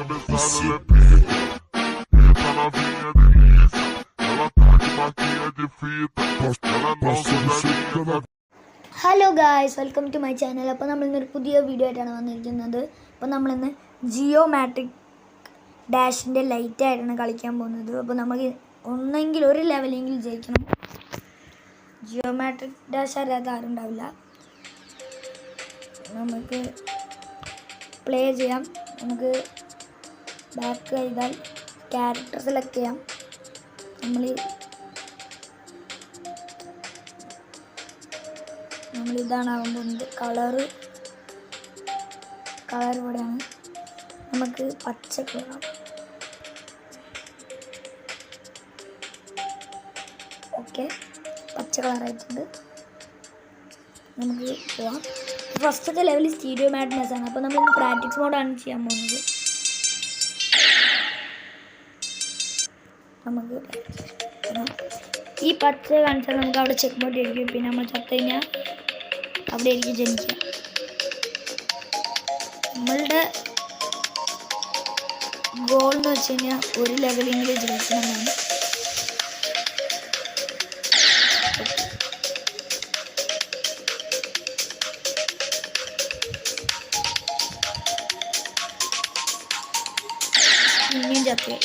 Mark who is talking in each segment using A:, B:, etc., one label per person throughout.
A: cabeçada ela é pica. Essa novinha delícia, ela tá de maquinha de fita. Ela não se dá.
B: Hello guys, welcome to my channel. അപ്പോൾ നമ്മളിന്നൊരു പുതിയ video ആയിട്ടാണ് വന്നിരിക്കുന്നത്. അപ്പോൾ നമ്മളിന്ന് ജിയോമാട്രിക് ഡാഷിൻ്റെ ലൈറ്റായിട്ടാണ് കളിക്കാൻ പോകുന്നത്. അപ്പോൾ നമുക്ക് ഒന്നെങ്കിൽ ഒരു ലെവലെങ്കിലും ജയിക്കണം. ജിയോമാട്രിക് ഡാഷ് അറിയാത്ത ആരും ഉണ്ടാവില്ല. നമുക്ക് പ്ലേ ചെയ്യാം. നമുക്ക് ബാക്ക് ചെയ്താൽ ക്യാരക്ടർ സെലക്ട് ചെയ്യാം. നമ്മളിതാണ് ആവാൻ പോകുന്നത്. കളർ ഇവിടെയാണ്. നമുക്ക് പച്ച കളറാം. ഓക്കെ, പച്ച കളറായിട്ടുണ്ട്. നമുക്ക് പോവാം. ഫസ്റ്റത്തെ ലെവൽ സ്റ്റീരിയോ മാഡ്നസ് ആണ്. അപ്പോൾ നമ്മൾ പ്രാക്ടീസ് മോഡാണ് ചെയ്യാൻ പോകുന്നത്. നമുക്ക് ഈ പച്ച കാണിച്ചാൽ നമുക്ക് അവിടെ ചെക്ക് ബോർഡ് ആയിരിക്കും. പിന്നെ നമ്മൾ ചത്ത് കഴിഞ്ഞാൽ അവിടെ ആയിരിക്കും ജനിക്കുക. നമ്മളുടെ ഗോൾ എന്ന് വെച്ച് കഴിഞ്ഞാൽ ഒരു ലെവലെങ്കിലും ജയിക്കണമെന്നാണ്. ഇനിയും ചത്ത്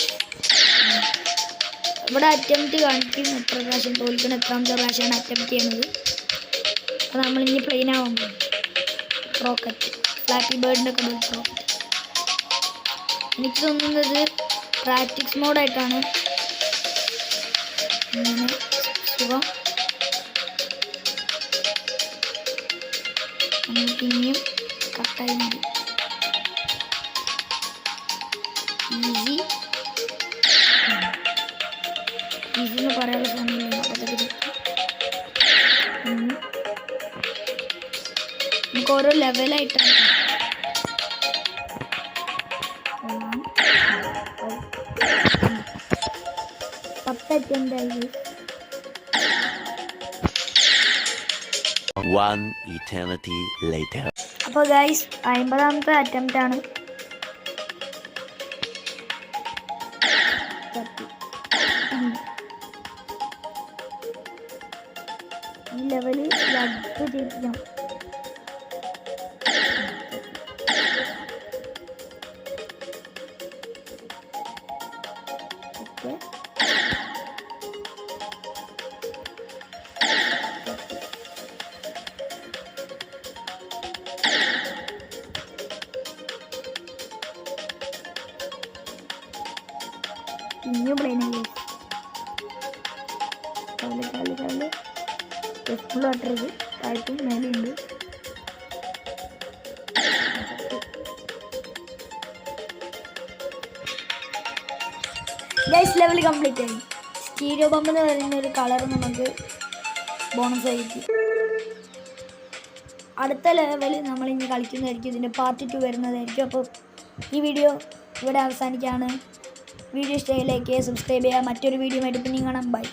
B: ഇവിടെ അറ്റംപ്റ്റ് കാണിക്കും, എത്ര പ്രാവശ്യം തോൽക്കണം, എത്രാമത്തെ പ്രാവശ്യമാണ് അറ്റംപ്റ്റ് ചെയ്യുന്നത്. അപ്പോൾ നമ്മളിനി പ്ലെയിൻ ആവുമ്പോൾ റോക്കറ്റ്, ഫ്ലാപ്പി ബേർഡിൻ്റെ ഒക്കെ റോക്കറ്റ്. എനിക്ക് തോന്നുന്നത് പ്രാക്ടീസ് മോഡായിട്ടാണ് ഇങ്ങനെ സുഖം. നമുക്ക് ഇനിയും കട്ടായി മതി. ഈസി എന്ന് പറയാനുള്ള സമയമില്ല. അതൊക്കെ നമുക്ക് ഓരോ ലെവലായിട്ടാണ്. പത്തറ്റംപ്റ്റായി. അപ്പോൾ ഗൈസ് 50ാമത്തെ അറ്റംപ്റ്റ് ആണ്. ഈ ലെവല് ലഗ് ചെയ്യിപ്പിക്കണം. ഓക്കെ, ഇനിയും പ്ലെയിനായി. കാല് എപ്പോഴും അട്ടരുത്. താഴത്തും മേലെയുണ്ട്. ഗൈസ് ലെവൽ കംപ്ലീറ്റ് ആയി. സ്റ്റീരിയോ ബമ്പ് എന്ന് പറയുന്ന ഒരു കളർ നമുക്ക് ബോണസ് ആയിരിക്കും. അടുത്ത ലെവൽ നമ്മളിനി കളിക്കുന്നതായിരിക്കും. ഇതിൻ്റെ പാർട്ട് 2 വരുന്നതായിരിക്കും. അപ്പോൾ ഈ വീഡിയോ ഇവിടെ അവസാനിക്കുകയാണ്. വീഡിയോ ഇഷ്ടമായി ലൈക്ക് ചെയ്യുക, സബ്സ്ക്രൈബ് ചെയ്യുക. മറ്റൊരു വീഡിയോ ആയിട്ട് പിന്നെ കാണാം. ബൈ.